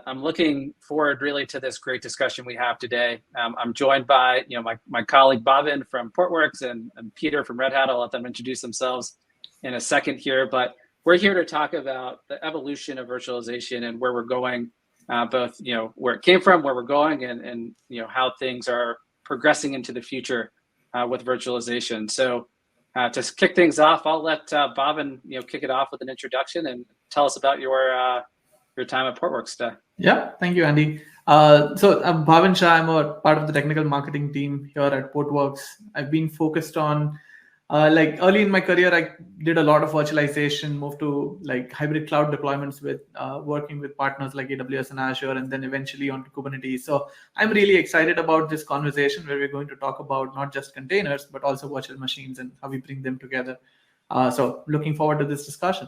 I'm looking forward really to this great discussion we have today. I'm joined by my colleague Bhavin from Portworx and Peter from Red Hat. I'll let them introduce themselves in a second here, but we're here to talk about the evolution of virtualization and where we're going, both where it came from, where we're going, and how things are progressing into the future with virtualization. So to kick things off, I'll let Bhavin kick it off with an introduction and tell us about your time at Portworx today. Yeah, thank you, Andy. So I'm Bhavin Shah. I'm a part of the technical marketing team here at Portworx. I've been focused on early in my career, I did a lot of virtualization, moved to hybrid cloud deployments with working with partners like AWS and Azure, and then eventually onto Kubernetes. So I'm really excited about this conversation where we're going to talk about not just containers, but also virtual machines and how we bring them together. So looking forward to this discussion.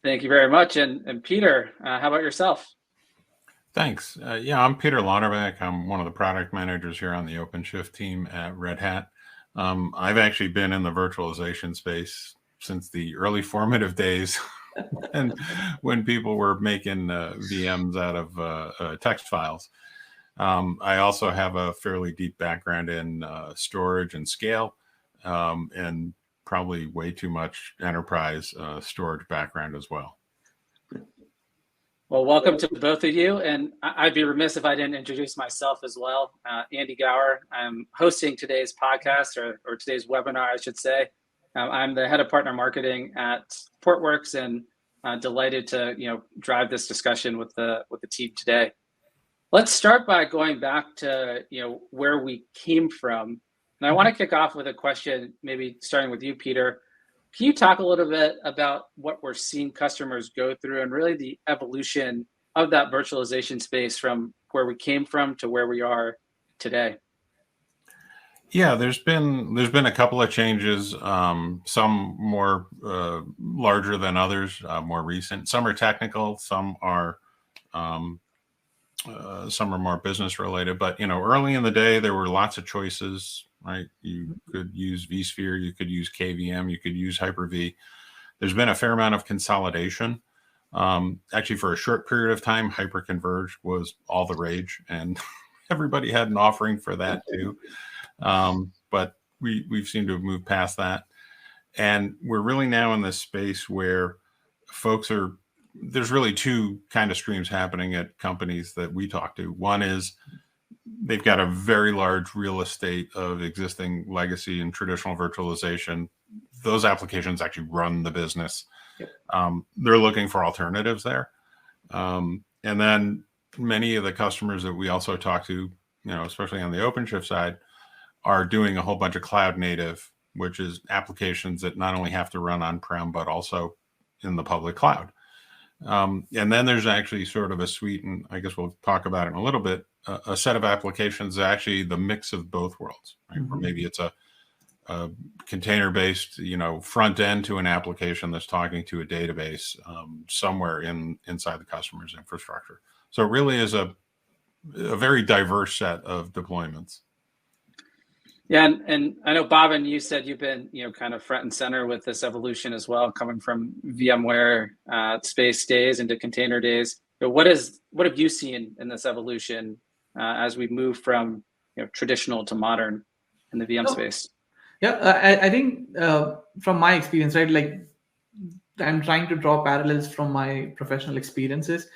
Thank you very much. And Peter, how about yourself? Thanks. I'm Peter Lauterbach. I'm one of the product managers here on the OpenShift team at Red Hat. I've actually been in the virtualization space since the early formative days and when people were making VMs out of text files. I also have a fairly deep background in storage and scale, and probably way too much enterprise storage background as well. Well, welcome to both of you. And I'd be remiss if I didn't introduce myself as well. Andy Gower. I'm hosting today's podcast or today's webinar, I should say. I'm the head of partner marketing at Portworx and delighted to drive this discussion with the team today. Let's start by going back to where we came from. And I want to kick off with a question, maybe starting with you, Peter. Can you talk a little bit about what we're seeing customers go through and really the evolution of that virtualization space from where we came from to where we are today? Yeah, there's been a couple of changes, some more larger than others, more recent. Some are technical, some are more business related. But early in the day, there were lots of choices. Right, you could use vSphere, you could use KVM, you could use Hyper-V. There's been a fair amount of consolidation. Actually, for a short period of time, hyperconverged was all the rage, and everybody had an offering for that too. But we've seemed to have moved past that, and we're really now in this space where there's really two kind of streams happening at companies that we talk to. One is they've got a very large real estate of existing legacy and traditional virtualization. Those applications actually run the business. Yep. They're looking for alternatives there. And then many of the customers that we also talk to, especially on the OpenShift side, are doing a whole bunch of cloud native, which is applications that not only have to run on-prem, but also in the public cloud. And then there's actually sort of a suite, and I guess we'll talk about it in a little bit, a set of applications, actually the mix of both worlds, right? Mm-hmm. Or maybe it's a container-based, front end to an application that's talking to a database somewhere inside the customer's infrastructure. So it really is a very diverse set of deployments. Yeah, and I know, Bhavin, you said you've been kind of front and center with this evolution as well, coming from VMware space days into container days. What have you seen in this evolution as we move from traditional to modern in the VM space? Yeah, I think from my experience, right, I'm trying to draw parallels from my professional experiences.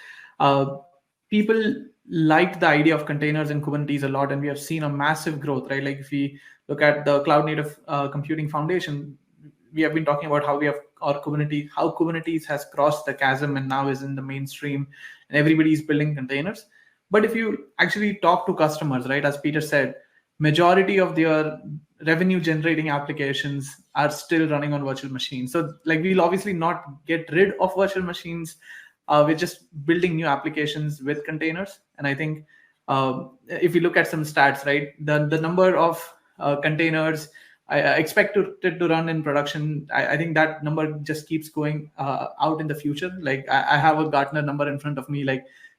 People liked the idea of containers and Kubernetes a lot, and we have seen a massive growth, right? If we look at the Cloud Native Computing Foundation, we have been talking about how Kubernetes has crossed the chasm and now is in the mainstream, and everybody's building containers. But if you actually talk to customers, right, as Peter said, majority of their revenue generating applications are still running on virtual machines. So we'll obviously not get rid of virtual machines. We're just building new applications with containers. And I think if you look at some stats, right, the number of containers I expect it to run in production, I think that number just keeps going out in the future. I have a Gartner number in front of me,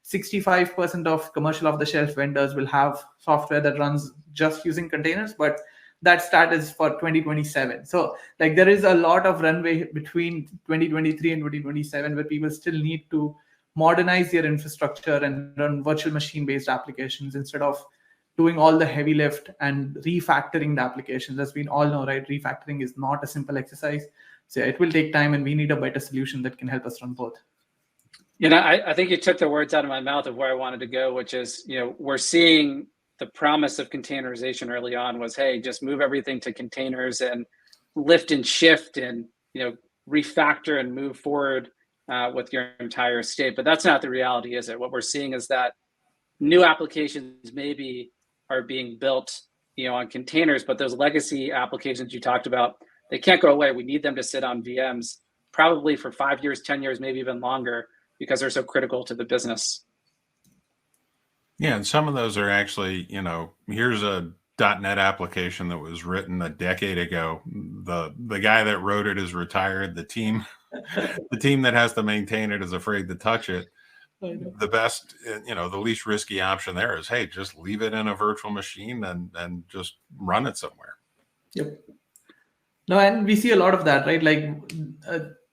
65% of commercial off-the-shelf vendors will have software that runs just using containers, but that stat is for 2027. So there is a lot of runway between 2023 and 2027 where people still need to modernize their infrastructure and run virtual machine-based applications instead of doing all the heavy lift and refactoring the applications. As we all know, right, refactoring is not a simple exercise. So it will take time, and we need a better solution that can help us run both. I think you took the words out of my mouth of where I wanted to go, which is, we're seeing the promise of containerization early on was, hey, just move everything to containers and lift and shift and, refactor and move forward with your entire state. But that's not the reality, is it? What we're seeing is that new applications maybe are being built, on containers, but those legacy applications you talked about, they can't go away. We need them to sit on VMs probably for 5 years, 10 years, maybe even longer, because they're so critical to the business. Yeah, and some of those are actually, here's a .NET application that was written a decade ago. The guy that wrote it is retired. The team that has to maintain it is afraid to touch it. The best, the least risky option there is, hey, just leave it in a virtual machine and just run it somewhere. Yep. No, and we see a lot of that, right? Like,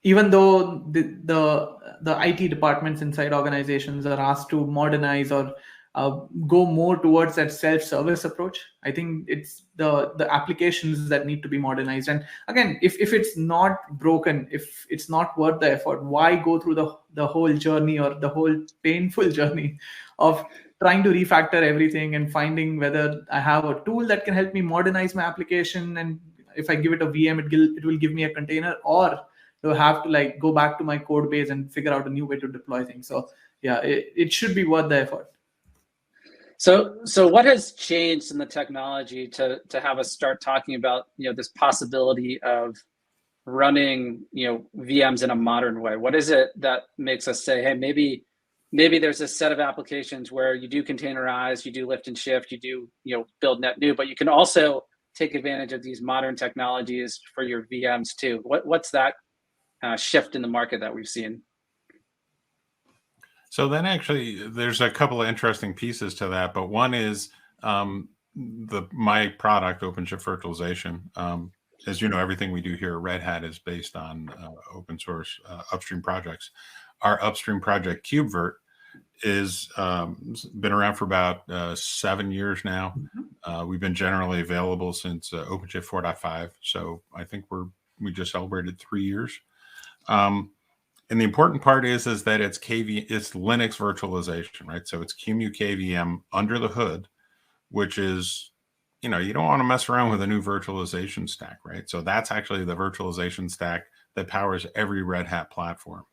even though the IT departments inside organizations are asked to modernize or go more towards that self-service approach, I think it's the applications that need to be modernized. And again, if it's not broken, if it's not worth the effort, why go through the whole journey or the whole painful journey of trying to refactor everything and finding whether I have a tool that can help me modernize my application, and if I give it a VM, it will give me a container, or do I have to go back to my code base and figure out a new way to deploy things? So yeah, it should be worth the effort. So what has changed in the technology to have us start talking about, this possibility of running, VMs in a modern way? What is it that makes us say, hey, maybe there's a set of applications where you do containerize, you do lift and shift, you do, build net new, but you can also take advantage of these modern technologies for your VMs too. What's that shift in the market that we've seen? So then actually there's a couple of interesting pieces to that, but one is my product, OpenShift Virtualization. As you know, everything we do here at Red Hat is based on open source upstream projects. Our upstream project KubeVirt is been around for about 7 years now. We've been generally available since OpenShift 4.5. So I think we just celebrated 3 years. And the important part is that it's Linux virtualization, right? So it's QEMU KVM under the hood, which is, you don't want to mess around with a new virtualization stack, right? So that's actually the virtualization stack that powers every Red Hat platform.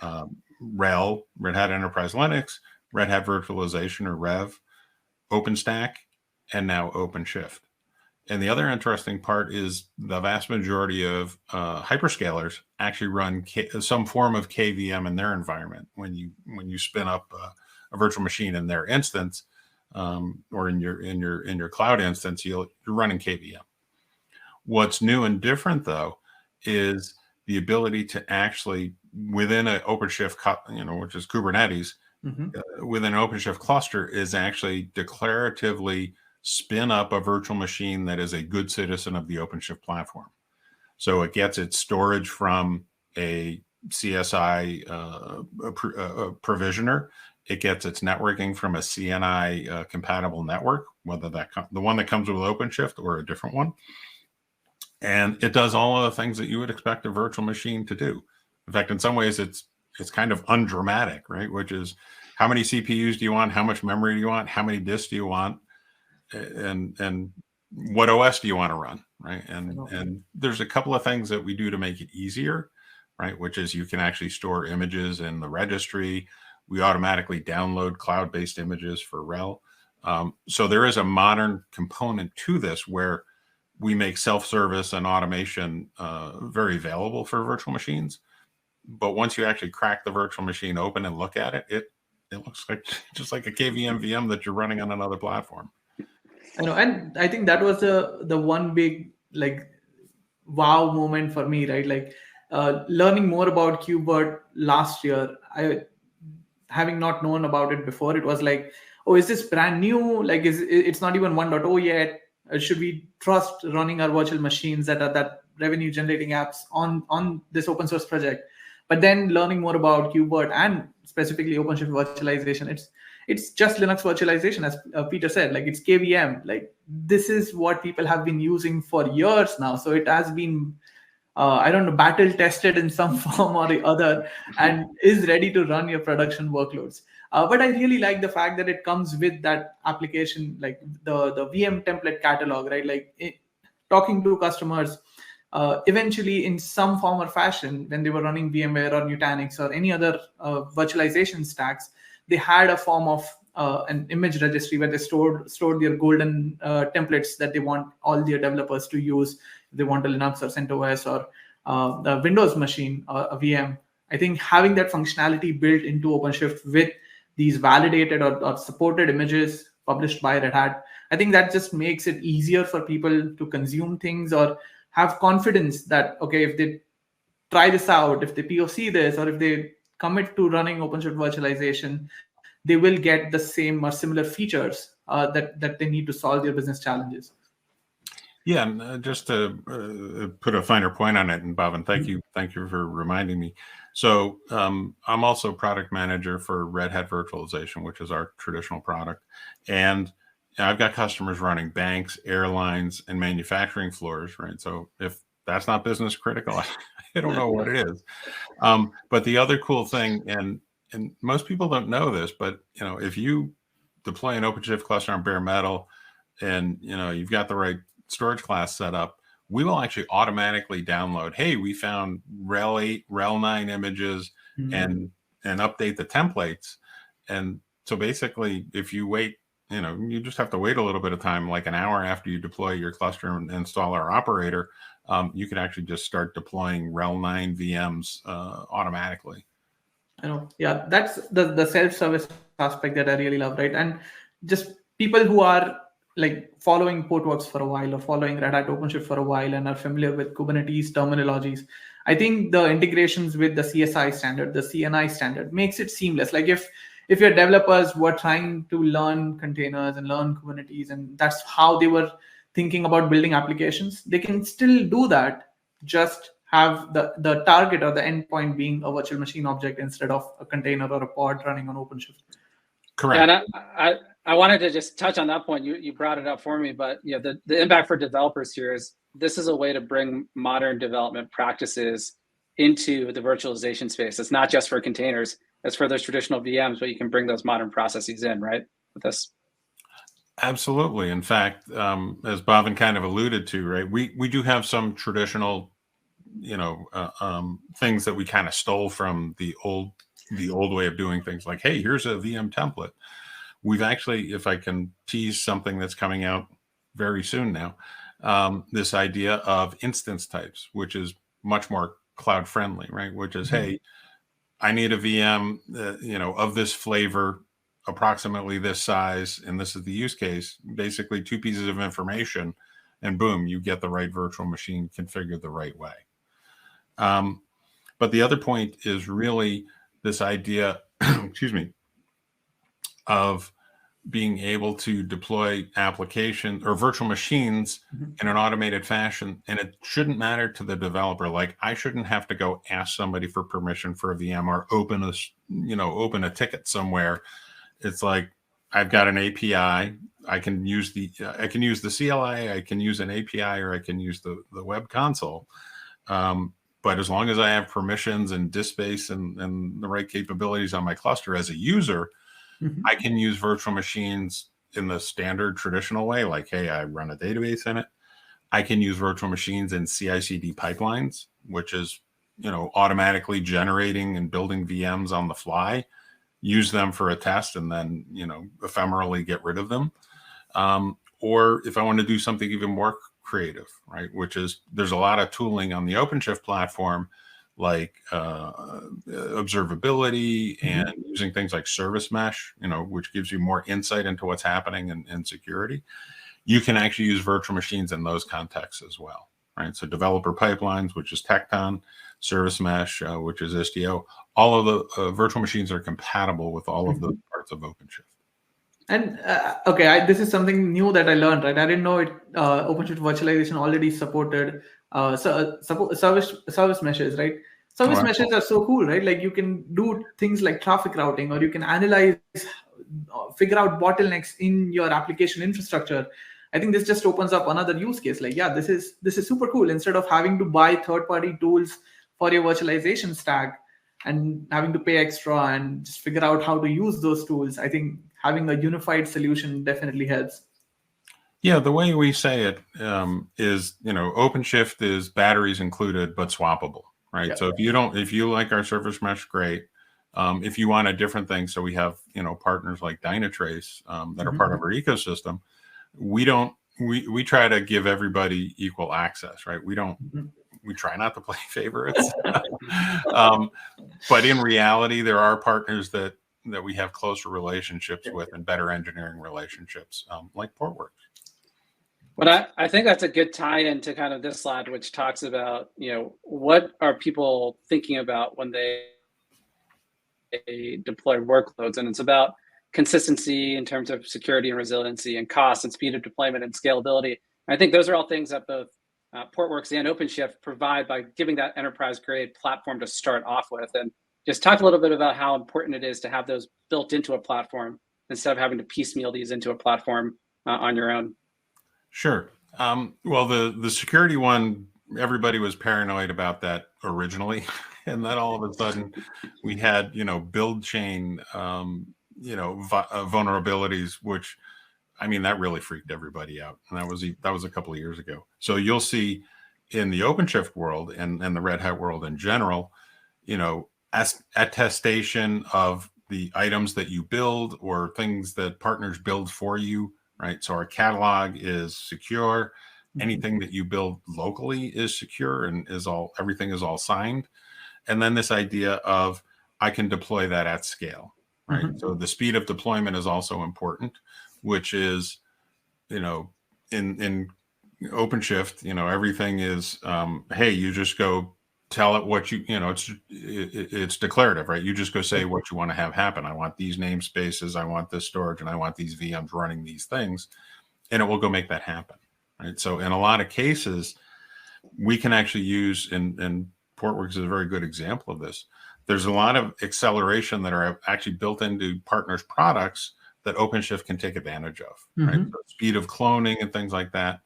RHEL, Red Hat Enterprise Linux, Red Hat Virtualization or REV, OpenStack, and now OpenShift. And the other interesting part is the vast majority of hyperscalers actually run some form of KVM in their environment. When you spin up a virtual machine in their instance, or in your cloud instance, you're running KVM. What's new and different though is the ability to actually within an OpenShift, which is Kubernetes, within an OpenShift cluster, is actually declaratively spin up a virtual machine that is a good citizen of the OpenShift platform. So it gets its storage from a CSI provisioner. It gets its networking from a CNI compatible network, whether the one that comes with OpenShift or a different one. And it does all of the things that you would expect a virtual machine to do. In fact, in some ways, it's kind of undramatic, right? Which is, how many CPUs do you want? How much memory do you want? How many disks do you want? And what OS do you want to run, right? And there's a couple of things that we do to make it easier, right? Which is you can actually store images in the registry. We automatically download cloud-based images for RHEL. So there is a modern component to this where we make self-service and automation very available for virtual machines. But once you actually crack the virtual machine open and look at it, it looks like just like a KVM VM that you're running on another platform. I know, and I think that was the one big wow moment for me, right? Learning more about KubeVirt last year, having not known about it before, it was like, oh, is this brand new? It's not even 1.0 yet. Should we trust running our virtual machines that revenue generating apps on this open source project? But then learning more about KubeVirt and specifically OpenShift virtualization, it's just Linux virtualization, as Peter said. Like, it's KVM. Like, this is what people have been using for years now. So it has been, I don't know, battle tested in some form or the other, and is ready to run your production workloads. But I really like the fact that it comes with that application, like the VM template catalog, right? Like, talking to customers, eventually in some form or fashion, when they were running VMware or Nutanix or any other virtualization stacks, they had a form of an image registry where they stored their golden templates that they want all their developers to use. If they want a Linux or CentOS or the Windows machine or a VM. I think having that functionality built into OpenShift with these validated or supported images published by Red Hat, I think that just makes it easier for people to consume things or have confidence that, okay, if they try this out, if they POC this, or if they commit to running OpenShift virtualization, they will get the same or similar features that they need to solve their business challenges. Yeah, and just to put a finer point on it, and Bhavin, thank you for reminding me. So I'm also product manager for Red Hat Virtualization, which is our traditional product, and I've got customers running banks, airlines, and manufacturing floors, right? So if that's not business critical, I don't know what it is. But the other cool thing, and most people don't know this, but if you deploy an OpenShift cluster on bare metal, and you've got the right storage class set up, we will actually automatically download, hey, we found RHEL 8, RHEL 9 images, and update the templates. And so basically, if you wait, you just have to wait a little bit of time, like an hour after you deploy your cluster and install our operator, you can actually just start deploying RHEL 9 VMs automatically. I know. Yeah, that's the self-service aspect that I really love, right? And just people who are like following Portworx for a while or following Red Hat OpenShift for a while and are familiar with Kubernetes terminologies, I think the integrations with the CSI standard, the CNI standard, makes it seamless. Like, if your developers were trying to learn containers and learn Kubernetes, and that's how they were thinking about building applications, they can still do that. Just have the target or the endpoint being a virtual machine object instead of a container or a pod running on OpenShift. Correct. And I wanted to just touch on that point. You brought it up for me, but the impact for developers here is this is a way to bring modern development practices into the virtualization space. It's not just for containers, it's for those traditional VMs, but you can bring those modern processes in, right, with this. Absolutely. In fact, as Bhavin kind of alluded to, right, we do have some traditional, things that we kind of stole from the old way of doing things, like, hey, here's a VM template. We've actually, if I can tease something that's coming out very soon now, this idea of instance types, which is much more cloud friendly, right? Which is, hey, I need a VM, of this flavor, approximately this size, and this is the use case. Basically, 2 pieces of information, and boom, you get the right virtual machine configured the right way. But the other point is really this idea, excuse me, of being able to deploy applications or virtual machines in an automated fashion. And it shouldn't matter to the developer. Like, I shouldn't have to go ask somebody for permission for a VM or open a ticket somewhere. It's like, I've got an API. I can use the CLI, I can use an API, or I can use the web console. But as long as I have permissions and disk space and the right capabilities on my cluster as a user, I can use virtual machines in the standard traditional way, like, hey, I run a database in it. I can use virtual machines in CI/CD pipelines, which is, automatically generating and building VMs on the fly, use them for a test, and then, ephemerally get rid of them. Or if I want to do something even more creative, right, which is, there's a lot of tooling on the OpenShift platform, like observability and using things like service mesh, which gives you more insight into what's happening in security. You can actually use virtual machines in those contexts as well, right? So developer pipelines, which is Tecton, service mesh, which is Istio, all of the virtual machines are compatible with all of the parts of OpenShift. And this is something new that I learned, right? I didn't know it. OpenShift virtualization already supported service meshes, right? Service meshes are so cool, right? Like you can do things like traffic routing, or you can analyze, figure out bottlenecks in your application infrastructure. I think this just opens up another use case. Like, yeah, this is super cool. Instead of having to buy third-party tools for your virtualization stack and having to pay extra and just figure out how to use those tools, I think having a unified solution definitely helps. Yeah, the way we say it is, OpenShift is batteries included but swappable, right? Yeah. So if you like our service mesh, great. If you want a different thing, so we have partners like Dynatrace that are part of our ecosystem. We try to give everybody equal access, right? We try not to play favorites, but in reality, there are partners that we have closer relationships with and better engineering relationships, like Portworx. But I think that's a good tie-in to kind of this slide, which talks about, what are people thinking about when they deploy workloads, and it's about consistency in terms of security and resiliency and cost and speed of deployment and scalability. And I think those are all things that both Portworx and OpenShift provide by giving that enterprise-grade platform to start off with. And just talk a little bit about how important it is to have those built into a platform instead of having to piecemeal these into a platform on your own. Sure. Well, the security one, everybody was paranoid about that originally. And then all of a sudden we had, build chain, vulnerabilities, which, that really freaked everybody out. And that was a couple of years ago. So you'll see in the OpenShift world and the Red Hat world in general, attestation of the items that you build or things that partners build for you, right? So our catalog is secure. Anything that you build locally is secure and everything is all signed. And then this idea of I can deploy that at scale, right? So the speed of deployment is also important, which is, in OpenShift, everything is, hey, you just go tell it what it's declarative, right? You just go say what you want to have happen. I want these namespaces, I want this storage, and I want these VMs running these things, and it will go make that happen, right? So in a lot of cases, we can actually use, and Portworx is a very good example of this. There's a lot of acceleration that are actually built into partners' products that OpenShift can take advantage of, right? So speed of cloning and things like that.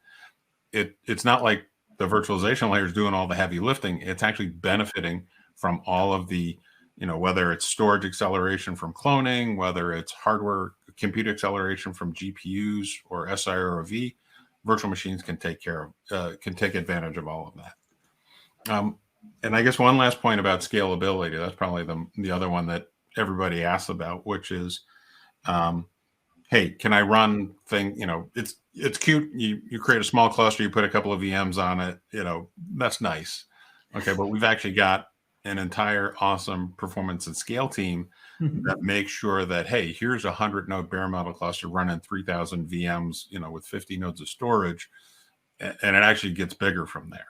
It's not like the virtualization layer is doing all the heavy lifting. It's actually benefiting from all of the, whether it's storage acceleration from cloning, whether it's hardware compute acceleration from GPUs or SIROV, virtual machines can take advantage of all of that. And I guess one last point about scalability, that's probably the other one that everybody asks about, which is, hey, can I run it's cute. You create a small cluster, you put a couple of VMs on it, that's nice. Okay, but we've actually got an entire awesome performance and scale team that makes sure that, hey, here's a 100-node bare metal cluster running 3,000 VMs, with 50 nodes of storage, and it actually gets bigger from there.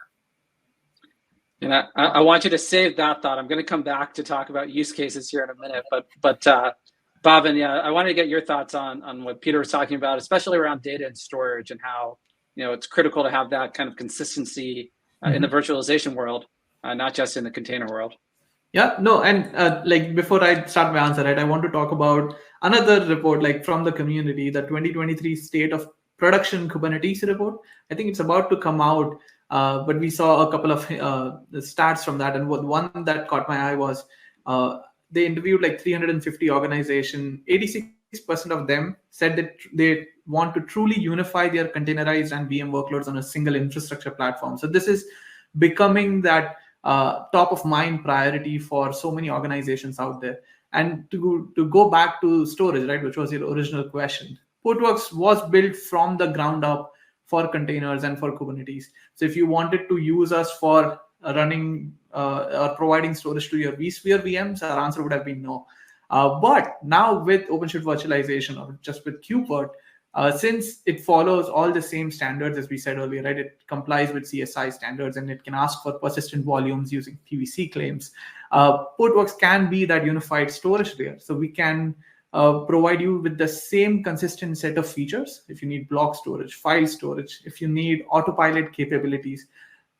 And I want you to save that thought. I'm going to come back to talk about use cases here in a minute, but Bhavin, yeah, I wanted to get your thoughts on what Peter was talking about, especially around data and storage and how it's critical to have that kind of consistency in the virtualization world, not just in the container world. Yeah, no, and before I start my answer, right, I want to talk about another report from the community, the 2023 State of Production Kubernetes report. I think it's about to come out. But we saw a couple of stats from that. And one that caught my eye was they interviewed 350 organizations. 86% of them said that they want to truly unify their containerized and VM workloads on a single infrastructure platform. So this is becoming that top of mind priority for so many organizations out there. And to go back to storage, right, which was your original question, Portworx was built from the ground up for containers and for Kubernetes. So if you wanted to use us for running or providing storage to your vSphere VMs, our answer would have been no. But now with OpenShift virtualization or just with KubeVirt, since it follows all the same standards as we said earlier, right? It complies with CSI standards and it can ask for persistent volumes using PVC claims. Portworx can be that unified storage layer. So we can provide you with the same consistent set of features. If you need block storage, file storage, if you need autopilot capabilities,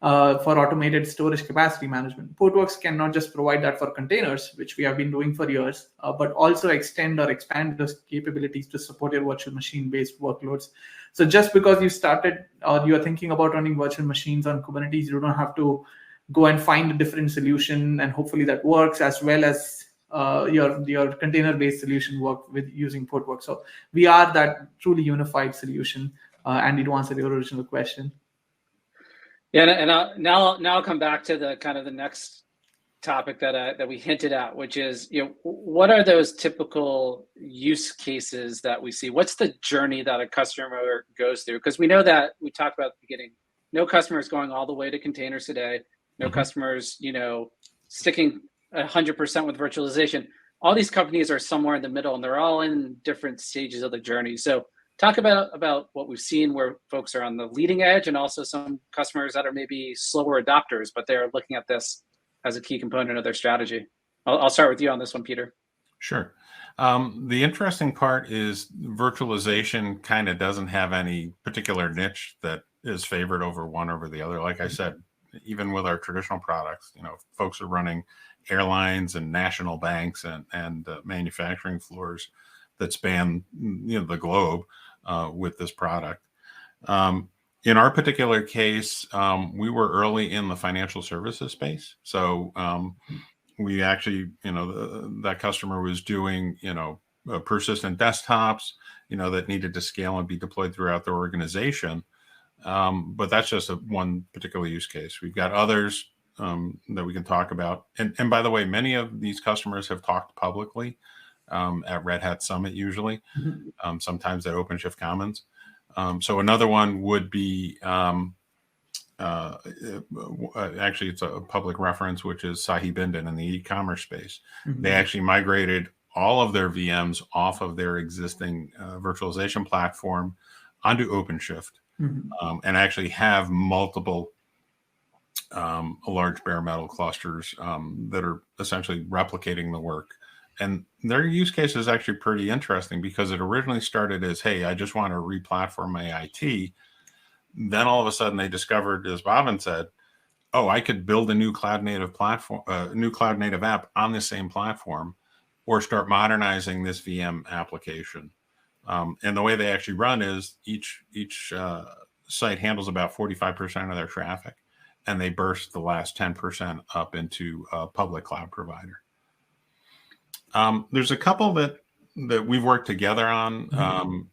for automated storage capacity management. Portworx can not just provide that for containers, which we have been doing for years, but also extend or expand those capabilities to support your virtual machine-based workloads. So just because you started or you are thinking about running virtual machines on Kubernetes, you don't have to go and find a different solution, and hopefully that works, as well as your container-based solution work with using Portworx. So we are that truly unified solution. Andy, to answer your original question. Yeah, and now I'll come back to the kind of the next topic that we hinted at, which is, what are those typical use cases that we see? What's the journey that a customer goes through? Because we know that we talked about at the beginning, no customer is going all the way to containers today. No customers, sticking 100% with virtualization. All these companies are somewhere in the middle, and they're all in different stages of the journey. So talk about what we've seen where folks are on the leading edge, and also some customers that are maybe slower adopters, but they're looking at this as a key component of their strategy. I'll start with you on this one, Peter. Sure. The interesting part is virtualization kind of doesn't have any particular niche that is favored over one over the other. Like I said, even with our traditional products, folks are running airlines and national banks and manufacturing floors that span the globe with this product. In our particular case, we were early in the financial services space. So we actually, that customer was doing, persistent desktops, that needed to scale and be deployed throughout their organization. But that's just one particular use case. We've got others that we can talk about. And by the way, many of these customers have talked publicly at Red Hat Summit usually, sometimes at OpenShift Commons. So another one would be, actually it's a public reference, which is Sahib Binden in the e-commerce space. They actually migrated all of their VMs off of their existing virtualization platform onto OpenShift, and actually have multiple large bare metal clusters that are essentially replicating the work. And their use case is actually pretty interesting, because it originally started as, hey, I just want to re-platform my IT. Then all of a sudden they discovered, as Bhavin said, oh, I could build a new cloud native platform, new cloud native app on the same platform, or start modernizing this VM application. And the way they actually run is each site handles about 45% of their traffic, and they burst the last 10% up into a public cloud provider. There's a couple that we've worked together on.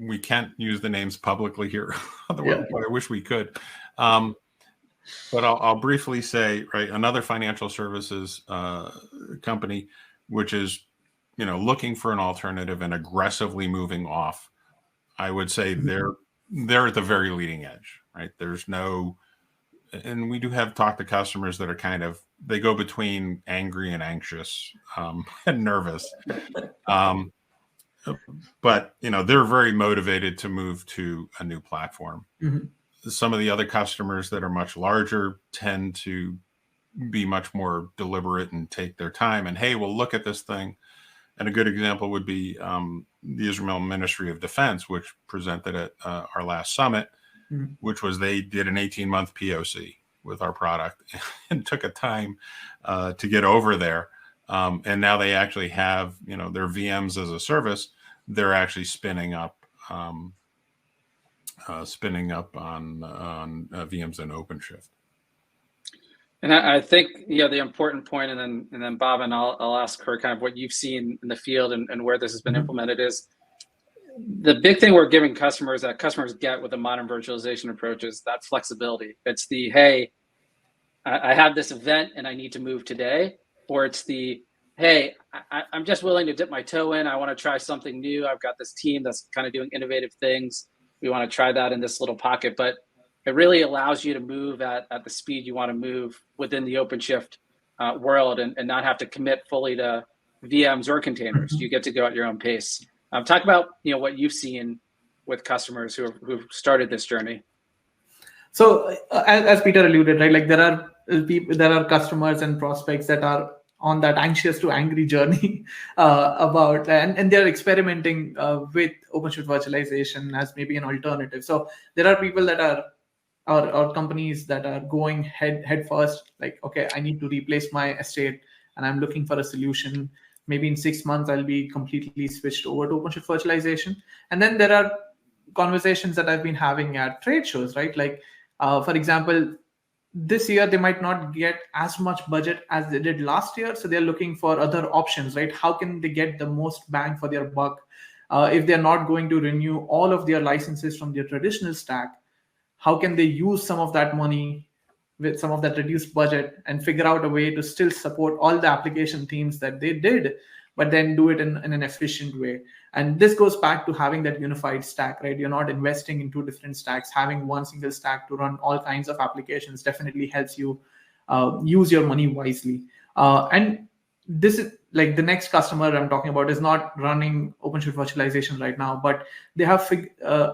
We can't use the names publicly here, otherwise, but I wish we could. But I'll briefly say, right, another financial services company, which is, looking for an alternative and aggressively moving off. I would say they're at the very leading edge, right? There's no, and we do have talked to customers that are they go between angry and anxious and nervous. But, they're very motivated to move to a new platform. Some of the other customers that are much larger tend to be much more deliberate and take their time and, hey, we'll look at this thing. And a good example would be the Israel Ministry of Defense, which presented at our last summit, which was they did an 18-month POC with our product and took a time to get over there. And now they actually have, their VMs as a service. They're actually spinning up on VMs in OpenShift. And I think the important point, and then Bob, and I'll ask her kind of what you've seen in the field and where this has been implemented, is the big thing we're giving customers that customers get with a modern virtualization approach is that flexibility. It's the, hey, I have this event and I need to move today, or it's the, hey, I'm just willing to dip my toe in. I want to try something new. I've got this team that's kind of doing innovative things. We want to try that in this little pocket, but it really allows you to move at the speed you want to move within the OpenShift world, and not have to commit fully to VMs or containers. You get to go at your own pace. Talk about what you've seen with customers who've started this journey. So as Peter alluded, right, like there are customers and prospects that are on that anxious to angry journey about, and they're experimenting with OpenShift virtualization as maybe an alternative. So there are people that are or companies that are going head first, like, okay, I need to replace my estate and I'm looking for a solution. Maybe in 6 months I'll be completely switched over to OpenShift virtualization. And then there are conversations that I've been having at trade shows, right? Like, for example, this year they might not get as much budget as they did last year, so they're looking for other options, right? How can they get the most bang for their buck? If they're not going to renew all of their licenses from their traditional stack, how can they use some of that money with some of that reduced budget and figure out a way to still support all the application teams that they did, but then do it in an efficient way? And this goes back to having that unified stack, right? You're not investing in two different stacks. Having one single stack to run all kinds of applications definitely helps you use your money wisely. And this is like the next customer I'm talking about is not running OpenShift virtualization right now, but they have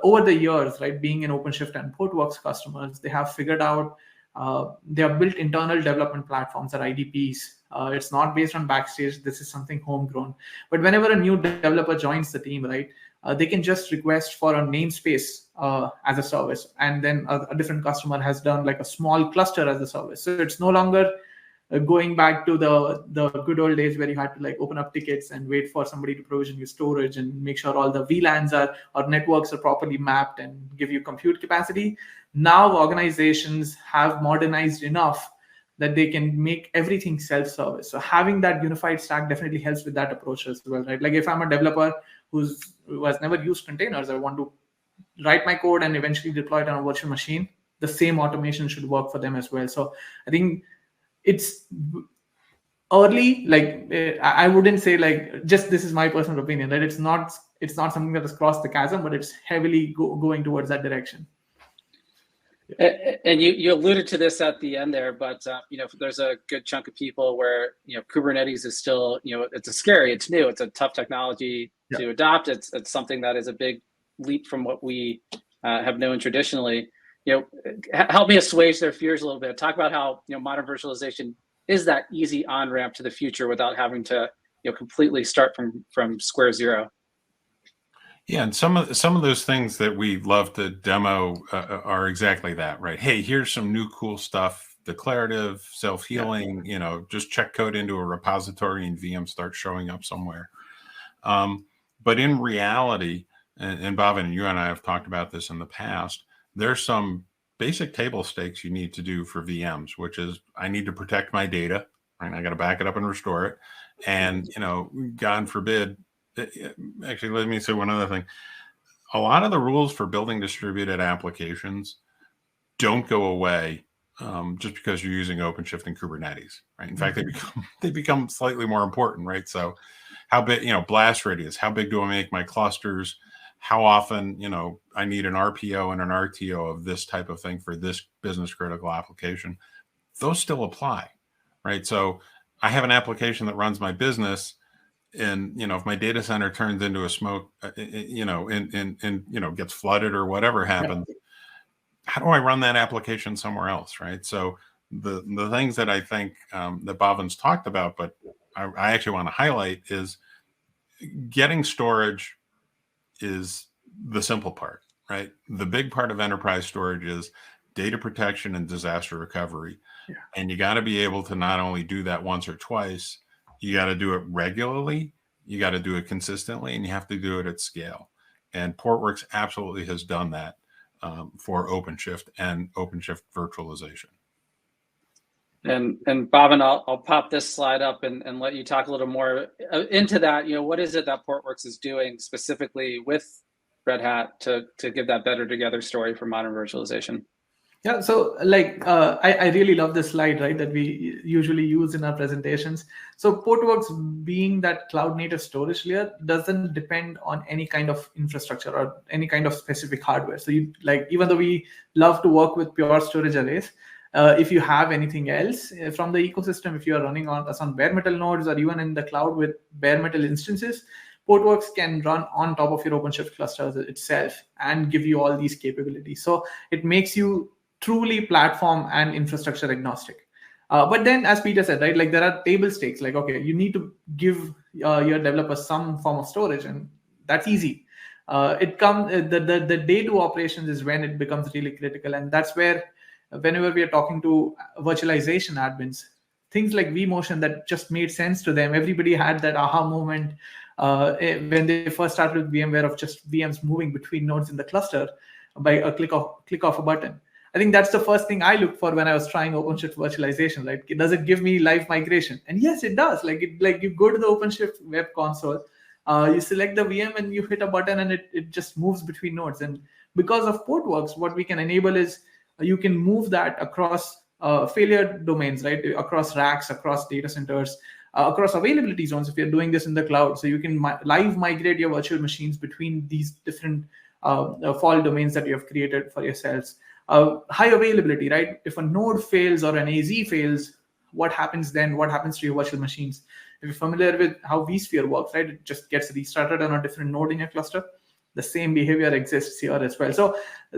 over the years, right, being in OpenShift and Portworx customers, they have figured out they have built internal development platforms or IDPs. It's not based on Backstage. This is something homegrown. But whenever a new developer joins the team, right, they can just request for a namespace as a service. And then a different customer has done like a small cluster as a service. So it's no longer going back to the good old days where you had to like open up tickets and wait for somebody to provision your storage and make sure all the VLANs or networks are properly mapped and give you compute capacity. Now organizations have modernized enough that they can make everything self-service. So having that unified stack definitely helps with that approach as well, right? Like if I'm a developer who has never used containers, I want to write my code and eventually deploy it on a virtual machine, the same automation should work for them as well. So I think it's early. Like I wouldn't say like just this is my personal opinion, that it's not something that has crossed the chasm, but it's heavily going towards that direction. And you alluded to this at the end there, but there's a good chunk of people where Kubernetes is still it's scary, it's new, it's a tough technology to adopt. It's something that is a big leap from what we have known traditionally. Help me assuage their fears a little bit. Talk about how modern virtualization is that easy on ramp to the future without having to completely start from square zero. Yeah, and some of those things that we love to demo are exactly that, right? Hey, here's some new cool stuff: declarative, self-healing. Just check code into a repository and VM starts showing up somewhere. But in reality, and Bhavin, you and I have talked about this in the past, there's some basic table stakes you need to do for VMs, which is I need to protect my data, right? I got to back it up and restore it, and God forbid. Actually, let me say one other thing. A lot of the rules for building distributed applications don't go away just because you're using OpenShift and Kubernetes, right? In fact, they become slightly more important, right? So how big, blast radius, how big do I make my clusters? How often, I need an RPO and an RTO of this type of thing for this business critical application. Those still apply, right? So I have an application that runs my business. And if my data center turns into a smoke, and gets flooded or whatever happens, how do I run that application somewhere else, right? So the things that I think that Bhavin's talked about, but I actually want to highlight is getting storage is the simple part, right? The big part of enterprise storage is data protection and disaster recovery, and you got to be able to not only do that once or twice. You got to do it regularly, you got to do it consistently, and you have to do it at scale. And Portworx absolutely has done that for OpenShift and OpenShift virtualization. And Bhavin, I'll pop this slide up and let you talk a little more into that. What is it that Portworx is doing specifically with Red Hat to give that better together story for modern virtualization? Yeah, so I really love this slide, right, that we usually use in our presentations. So Portworx, being that cloud native storage layer, doesn't depend on any kind of infrastructure or any kind of specific hardware. So even though we love to work with pure storage arrays, if you have anything else from the ecosystem, if you are running on bare metal nodes or even in the cloud with bare metal instances, Portworx can run on top of your OpenShift clusters itself and give you all these capabilities. So it makes you truly platform and infrastructure agnostic. But then, as Peter said, right, like there are table stakes. Like, okay, you need to give your developers some form of storage, and that's easy. The day two operations is when it becomes really critical, and that's where whenever we are talking to virtualization admins, things like vMotion that just made sense to them. Everybody had that aha moment when they first started with VMware of just VMs moving between nodes in the cluster by a click off a button. I think that's the first thing I looked for when I was trying OpenShift virtualization. Like, does it give me live migration? And yes, it does. Like you go to the OpenShift web console, you select the VM and you hit a button and it just moves between nodes. And because of Portworx, what we can enable is you can move that across failure domains, right? Across racks, across data centers, across availability zones if you're doing this in the cloud. So you can live migrate your virtual machines between these different fault domains that you have created for yourselves. High availability, right? If a node fails or an AZ fails, what happens then? What happens to your virtual machines? If you're familiar with how vSphere works, right? It just gets restarted on a different node in your cluster. The same behavior exists here as well. So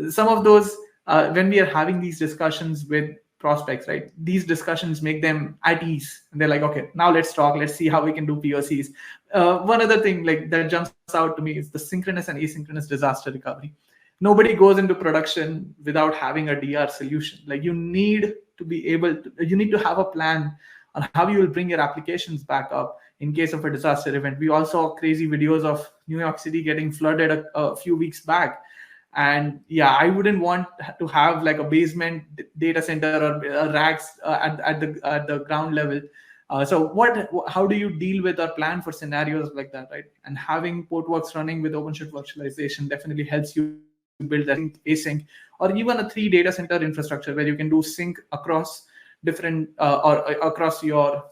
some of those, when we are having these discussions with prospects, right? These discussions make them at ease. And they're like, okay, now let's talk. Let's see how we can do POCs. One other thing like that jumps out to me is the synchronous and asynchronous disaster recovery. Nobody goes into production without having a DR solution. Like you need to have a plan on how you will bring your applications back up in case of a disaster event. We all saw crazy videos of New York City getting flooded a few weeks back. And yeah, I wouldn't want to have like a basement data center or racks at the ground level. So how do you deal with or plan for scenarios like that, right? And having Portworx running with OpenShift virtualization definitely helps you build that async, or even a 3 data center infrastructure where you can do sync across different or across your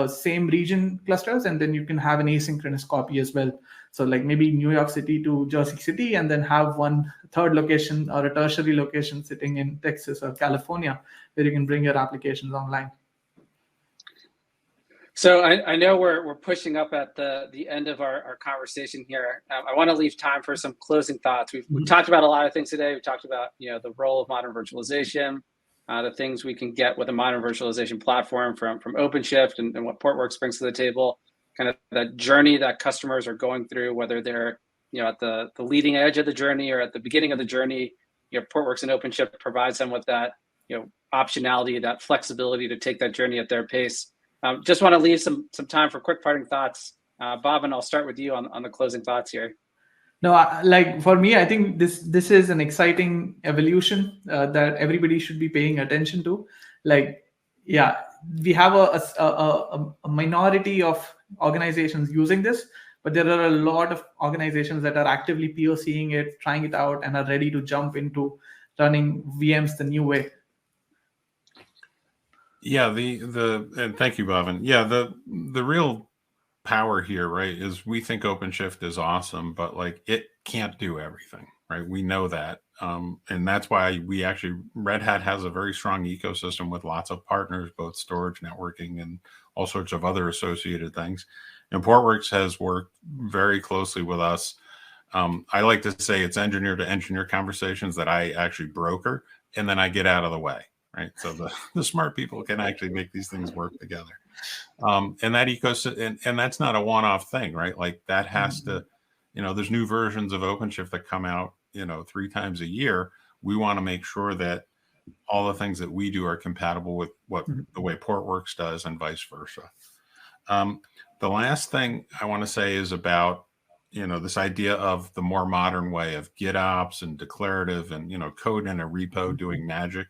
same region clusters, and then you can have an asynchronous copy as well. So like maybe New York City to Jersey City, and then have one third location or a tertiary location sitting in Texas or California where you can bring your applications online. So I know we're pushing up at the end of our conversation here. I want to leave time for some closing thoughts. We've talked about a lot of things today. We talked about the role of modern virtualization, the things we can get with a modern virtualization platform from OpenShift, and what Portworx brings to the table. Kind of that journey that customers are going through, whether they're at the leading edge of the journey or at the beginning of the journey. Portworx and OpenShift provides them with that optionality, that flexibility to take that journey at their pace. Just want to leave some time for quick parting thoughts. Bob, and I'll start with you on the closing thoughts here. No, like for me, I think this is an exciting evolution that everybody should be paying attention to. Like, yeah, we have a minority of organizations using this, but there are a lot of organizations that are actively POCing it, trying it out, and are ready to jump into running VMs the new way. Yeah, and thank you, Bhavin. Yeah, the real power here, right, is we think OpenShift is awesome, but like it can't do everything, right? We know that. And that's why Red Hat has a very strong ecosystem with lots of partners, both storage, networking, and all sorts of other associated things. And Portworx has worked very closely with us. I like to say it's engineer to engineer conversations that I actually broker, and then I get out of the way. Right, so the smart people can actually make these things work together, and that ecosystem, and that's not a one-off thing, right? Like that has to, there's new versions of OpenShift that come out, 3 times a year. We want to make sure that all the things that we do are compatible with the way Portworx does, and vice versa. The last thing I want to say is about this idea of the more modern way of GitOps and declarative and code in a repo doing magic.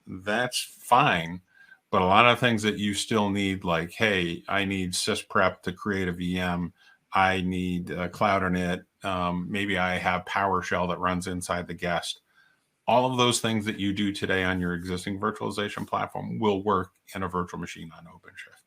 That's fine, but a lot of things that you still need, like, hey, I need sysprep to create a VM. I need Cloud Init. Maybe I have PowerShell that runs inside the guest. All of those things that you do today on your existing virtualization platform will work in a virtual machine on OpenShift.